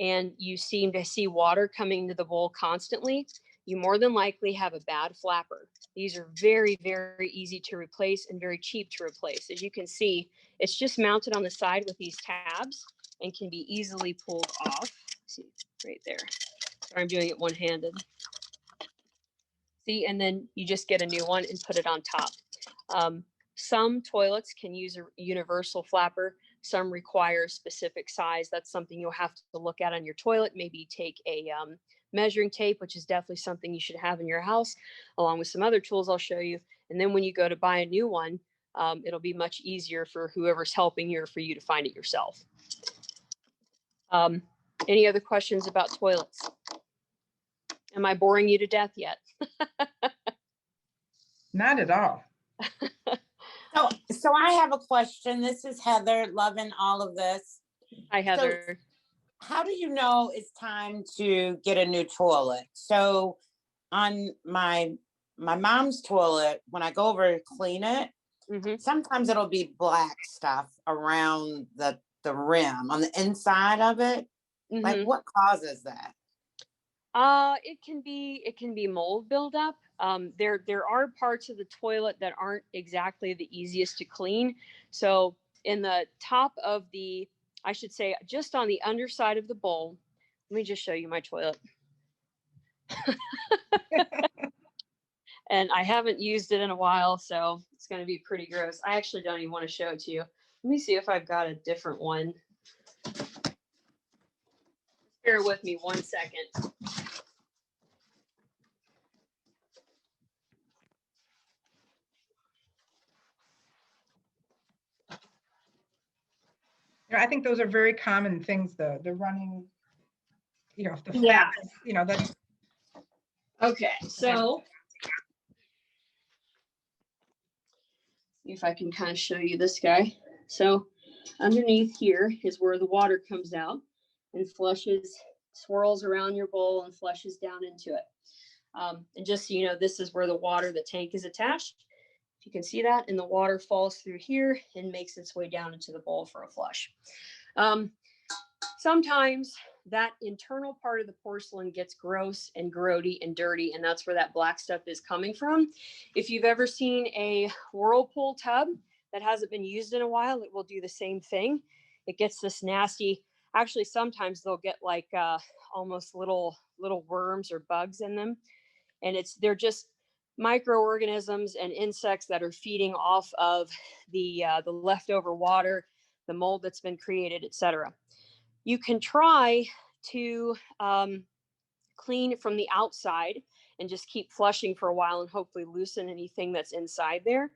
Speaker 2: and you seem to see water coming into the bowl constantly, you more than likely have a bad flapper. These are very, very easy to replace and very cheap to replace. As you can see, it's just mounted on the side with these tabs and can be easily pulled off. See, right there. Sorry, I'm doing it one-handed. See, and then you just get a new one and put it on top. Some toilets can use a universal flapper. Some require a specific size. That's something you'll have to look at on your toilet. Maybe take a measuring tape, which is definitely something you should have in your house, along with some other tools I'll show you. And then when you go to buy a new one, it'll be much easier for whoever's helping you or for you to find it yourself. Any other questions about toilets? Am I boring you to death yet?
Speaker 1: Not at all.
Speaker 4: So I have a question. This is Heather, loving all of this.
Speaker 2: Hi, Heather.
Speaker 4: How do you know it's time to get a new toilet? So on my mom's toilet, when I go over to clean it, sometimes it'll be black stuff around the rim on the inside of it. Like, what causes that?
Speaker 2: It can be mold buildup. There are parts of the toilet that aren't exactly the easiest to clean. So in the top of I should say just on the underside of the bowl, let me just show you my toilet. And I haven't used it in a while, so it's going to be pretty gross. I actually don't even want to show it to you. Let me see if I've got a different one. Bear with me 1 second.
Speaker 1: I think those are very common things, the running, the flap,
Speaker 2: Yeah.
Speaker 1: that's.
Speaker 2: Okay, so see if I can kind of show you this guy. So underneath here is where the water comes out and swirls around your bowl and flushes down into it. And just so you know, this is where the tank is attached. If you can see that, and the water falls through here and makes its way down into the bowl for a flush. Sometimes that internal part of the porcelain gets gross and grody and dirty, and that's where that black stuff is coming from. If you've ever seen a Whirlpool tub that hasn't been used in a while, it will do the same thing. It gets this nasty, actually sometimes they'll get like almost little worms or bugs in them. And they're just microorganisms and insects that are feeding off of the leftover water, the mold that's been created, etc. You can try to clean from the outside and just keep flushing for a while and hopefully loosen anything that's inside there.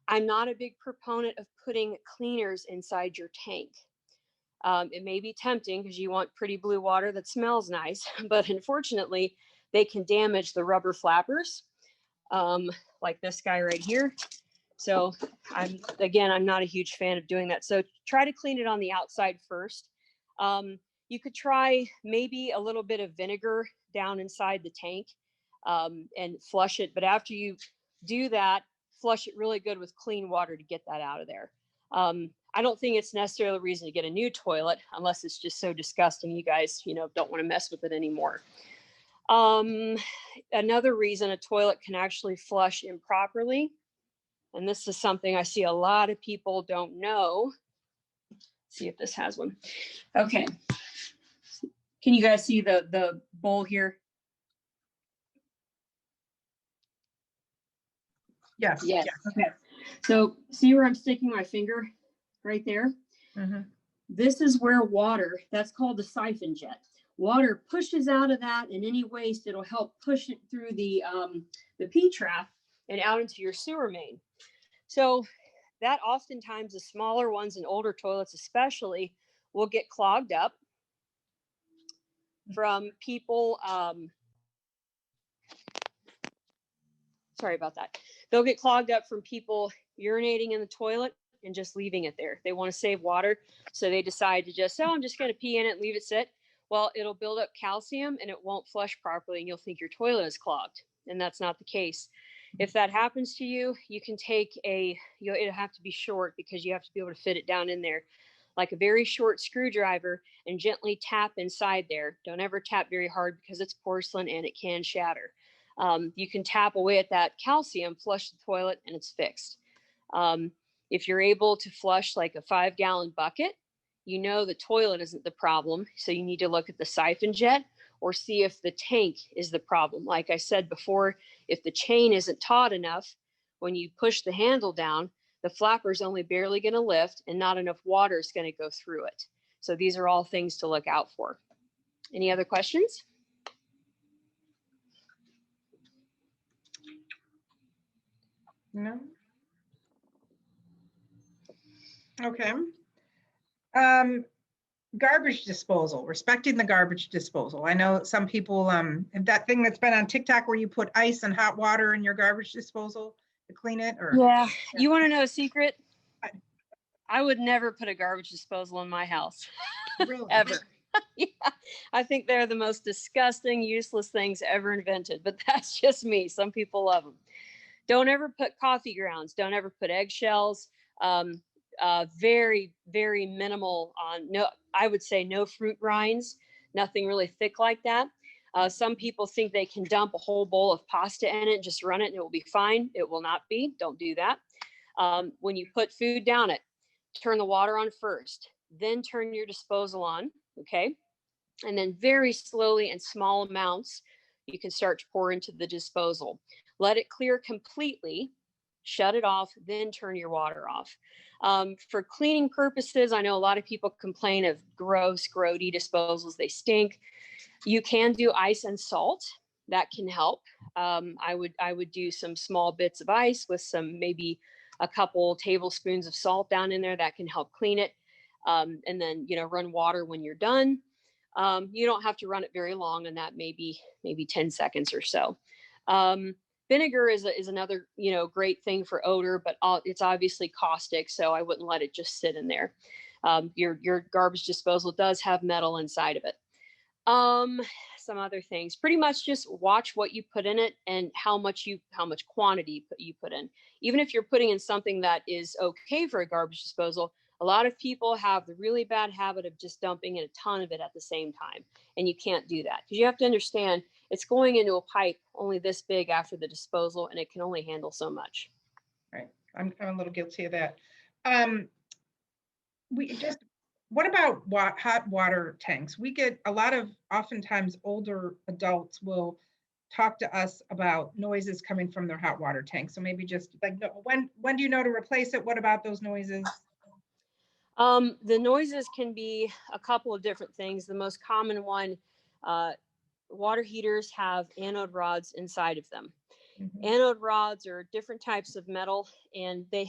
Speaker 2: I'm not a big proponent of putting cleaners inside your tank. It may be tempting because you want pretty blue water that smells nice, but unfortunately, they can damage the rubber flappers, like this guy right here. So I'm not a huge fan of doing that. So try to clean it on the outside first. You could try maybe a little bit of vinegar down inside the tank and flush it. But after you do that, flush it really good with clean water to get that out of there. I don't think it's necessarily a reason to get a new toilet unless it's just so disgusting you guys, don't want to mess with it anymore. Another reason a toilet can actually flush improperly, and this is something I see a lot of people don't know. Let's see if this has one. Okay. Can you guys see the bowl here?
Speaker 1: Yes.
Speaker 2: Yes. Okay. So see where I'm sticking my finger right there?
Speaker 1: Mm-hmm.
Speaker 2: This is where water, that's called the siphon jet. Water pushes out of that, and any waste, it'll help push it through the P-trap and out into your sewer main. So that oftentimes the smaller ones and older toilets especially will get clogged up from people. Sorry about that. They'll get clogged up from people urinating in the toilet and just leaving it there. They want to save water. So they decide to just, I'm just going to pee in it and leave it sit. Well, it'll build up calcium and it won't flush properly. And you'll think your toilet is clogged. And that's not the case. If that happens to you, you can take it'll have to be short because you have to be able to fit it down in there, like a very short screwdriver, and gently tap inside there. Don't ever tap very hard because it's porcelain and it can shatter. You can tap away at that calcium, flush the toilet, and it's fixed. If you're able to flush like a 5-gallon bucket, you know the toilet isn't the problem. So you need to look at the siphon jet or see if the tank is the problem. Like I said before, if the chain isn't taut enough, when you push the handle down, the flapper is only barely going to lift and not enough water is going to go through it. So these are all things to look out for. Any other questions?
Speaker 1: No? Okay. Garbage disposal, respecting the garbage disposal. I know some people, that thing that's been on TikTok where you put ice and hot water in your garbage disposal to clean it, or
Speaker 2: Yeah. You want to know a secret?
Speaker 1: I-
Speaker 2: I would never put a garbage disposal in my house.
Speaker 1: really?
Speaker 2: Ever. Yeah, I think they're the most disgusting, useless things ever invented, but that's just me. Some people love them. Don't ever put coffee grounds. Don't ever put eggshells. Very, very minimal on I would say no fruit rinds, nothing really thick like that. Some people think they can dump a whole bowl of pasta in it, just run it and it will be fine. It will not be. Don't do that. When you put food down it, turn the water on first, then turn your disposal on, okay? And then very slowly in small amounts, you can start to pour into the disposal. Let it clear completely, shut it off, then turn your water off. For cleaning purposes, I know a lot of people complain of gross, grody disposals. They stink. You can do ice and salt. That can help. I would do some small bits of ice with some, maybe a couple tablespoons of salt down in there. That can help clean it. And then, run water when you're done. You don't have to run it very long, and that maybe 10 seconds or so. Vinegar is another, great thing for odor, but it's obviously caustic, so I wouldn't let it just sit in there. Your garbage disposal does have metal inside of it. Some other things, pretty much just watch what you put in it and how much quantity you put in. Even if you're putting in something that is okay for a garbage disposal, a lot of people have the really bad habit of just dumping in a ton of it at the same time. And you can't do that because you have to understand it's going into a pipe only this big after the disposal, and it can only handle so much.
Speaker 1: Right. I'm a little guilty of that. What about hot water tanks? We get a lot of, oftentimes older adults will talk to us about noises coming from their hot water tank. So maybe just like, when do you know to replace it? What about those noises?
Speaker 2: The noises can be a couple of different things. The most common one, water heaters have anode rods inside of them.
Speaker 1: Mhm.
Speaker 2: Anode rods are different types of metal, and they're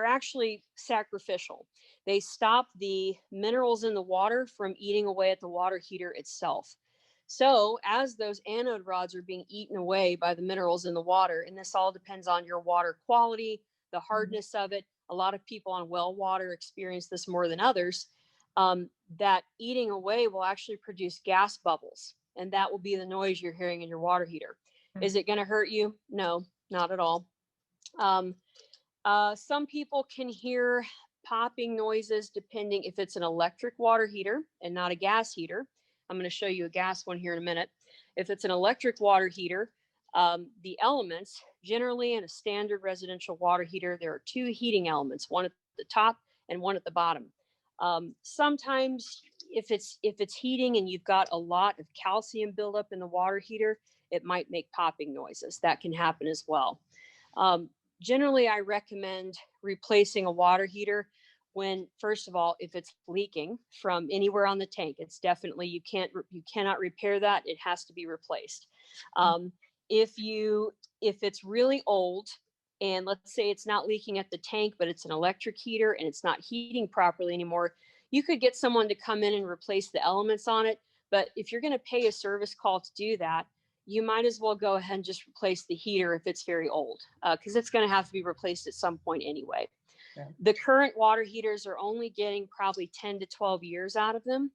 Speaker 2: actually sacrificial. They stop the minerals in the water from eating away at the water heater itself. So as those anode rods are being eaten away by the minerals in the water, and this all depends on your water quality, the hardness of it. A lot of people on well water experience this more than others. That eating away will actually produce gas bubbles, and that will be the noise you're hearing in your water heater. Is it going to hurt you? No, not at all. Some people can hear popping noises depending if it's an electric water heater and not a gas heater. I'm going to show you a gas one here in a minute. If it's an electric water heater, the elements, generally in a standard residential water heater, there are two heating elements, one at the top and one at the bottom. Sometimes if it's heating and you've got a lot of calcium buildup in the water heater, it might make popping noises. That can happen as well. Generally, I recommend replacing a water heater when, first of all, if it's leaking from anywhere on the tank. It's definitely, you cannot repair that. It has to be replaced. If it's really old, and let's say it's not leaking at the tank, but it's an electric heater and it's not heating properly anymore, you could get someone to come in and replace the elements on it. But if you're going to pay a service call to do that, you might as well go ahead and just replace the heater if it's very old, because it's going to have to be replaced at some point anyway. Yeah. The current water heaters are only getting probably 10 to 12 years out of them.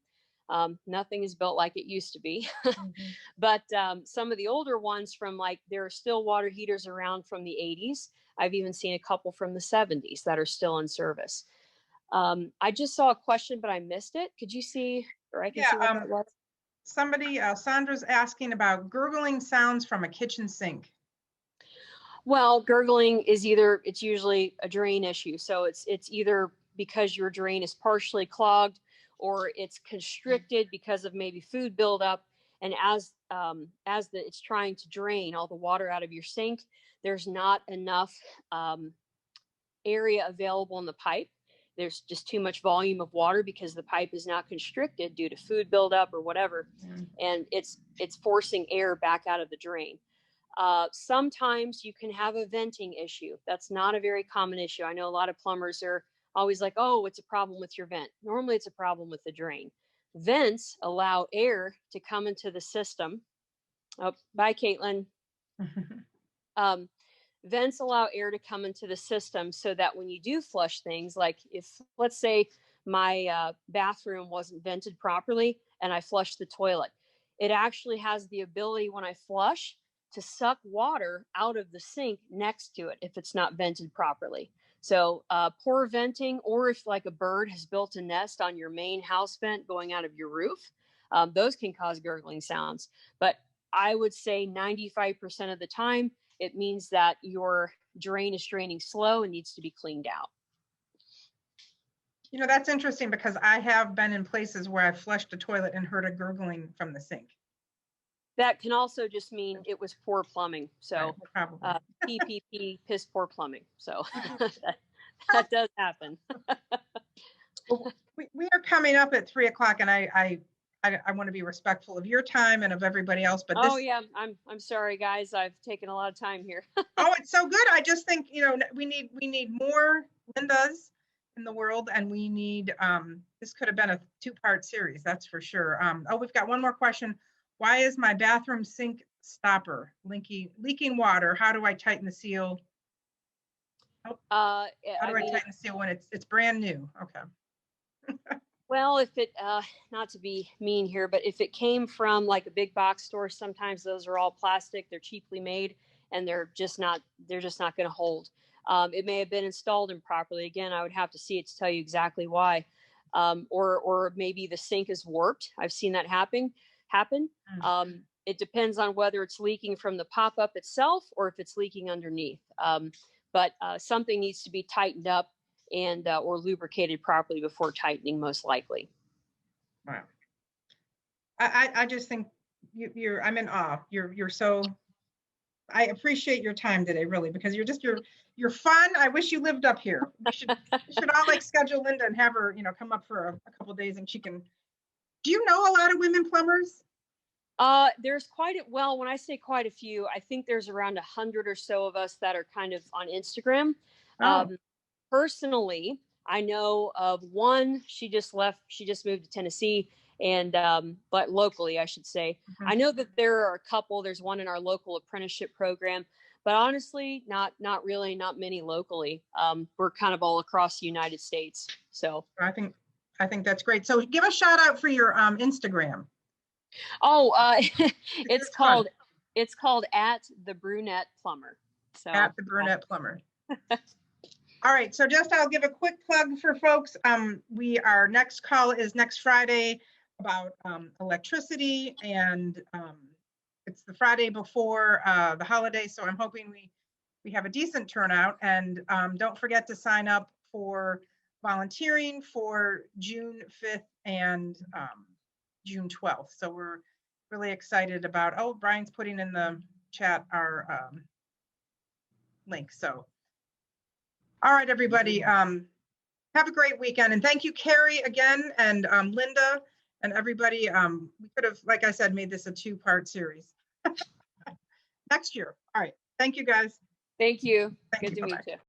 Speaker 2: Nothing is built like it used to be.
Speaker 1: Mhm.
Speaker 2: But some of the older ones from like, there are still water heaters around from the 80s. I've even seen a couple from the 70s that are still in service. I just saw a question, but I missed it. Could you see, or I can
Speaker 1: Yeah,
Speaker 2: see what that was?
Speaker 1: somebody, Sandra's asking about gurgling sounds from a kitchen sink.
Speaker 2: Well, gurgling is either, it's usually a drain issue. So it's either because your drain is partially clogged or it's constricted because of maybe food buildup. And it's trying to drain all the water out of your sink, there's not enough area available in the pipe. There's just too much volume of water because the pipe is not constricted due to food buildup or whatever, and it's forcing air back out of the drain. Sometimes you can have a venting issue. That's not a very common issue. I know a lot of plumbers are always like, oh, it's a problem with your vent. Normally it's a problem with the drain. Vents allow air to come into the system. Oh, bye, Caitlin. Vents allow air to come into the system so that when you do flush things, like if, let's say, my bathroom wasn't vented properly and I flushed the toilet, it actually has the ability when I flush to suck water out of the sink next to it if it's not vented properly. So poor venting, or if like a bird has built a nest on your main house vent going out of your roof, those can cause gurgling sounds. But I would say 95% of the time, it means that your drain is draining slow and needs to be cleaned out.
Speaker 1: You know, that's interesting because I have been in places where I flushed a toilet and heard a gurgling from the sink.
Speaker 2: That can also just mean it was poor plumbing. So
Speaker 1: Right, probably.
Speaker 2: PPP, piss poor plumbing. So that does happen.
Speaker 1: We are coming up at 3 o'clock, and I want to be respectful of your time and of everybody else, but this.
Speaker 2: Oh yeah, I'm sorry guys. I've taken a lot of time here.
Speaker 1: Oh, it's so good. I just think, you know, we need more Lindas in the world, and we need, this could have been a 2-part series, that's for sure. Oh, we've got one more question. Why is my bathroom sink stopper leaking water? How do I tighten the seal? Oh, how do I tighten the seal when it's brand new? Okay.
Speaker 2: Well, if it, not to be mean here, but if it came from like a big box store, sometimes those are all plastic. They're cheaply made, and they're just not going to hold. It may have been installed improperly. Again, I would have to see it to tell you exactly why. Or maybe the sink is warped. I've seen that happen. It depends on whether it's leaking from the pop-up itself or if it's leaking underneath. But something needs to be tightened up and or lubricated properly before tightening, most likely.
Speaker 1: Wow. I just think I'm in awe. You're so, I appreciate your time today, really, because you're fun. I wish you lived up here. We should all like schedule Linda and have her, you know, come up for a couple of days, and she can. Do you know a lot of women plumbers?
Speaker 2: There's well, when I say quite a few, I think there's around 100 or so of us that are kind of on Instagram.
Speaker 1: Oh.
Speaker 2: Personally, I know of one. She just moved to Tennessee, and but locally, I should say. I know that there are a couple. There's one in our local apprenticeship program, but honestly, not really, not many locally. We're kind of all across the United States. So
Speaker 1: I think that's great. So give a shout out for your Instagram.
Speaker 2: Oh, it's called at the Brunette Plumber. So
Speaker 1: at the Brunette Plumber. All right, so just I'll give a quick plug for folks. Our next call is next Friday about electricity, and it's the Friday before the holiday, so I'm hoping we have a decent turnout. And don't forget to sign up for volunteering for June 5th and June 12th. So we're really excited about, oh, Brian's putting in the chat our link. So, all right, everybody, have a great weekend. And thank you, Carrie, again, and Linda, and everybody. We could have, like I said, made this a 2-part series next year. All right, thank you, guys.
Speaker 2: Thank you.
Speaker 1: Thank
Speaker 2: Good
Speaker 1: you.
Speaker 2: to
Speaker 1: Bye-bye.
Speaker 2: meet you.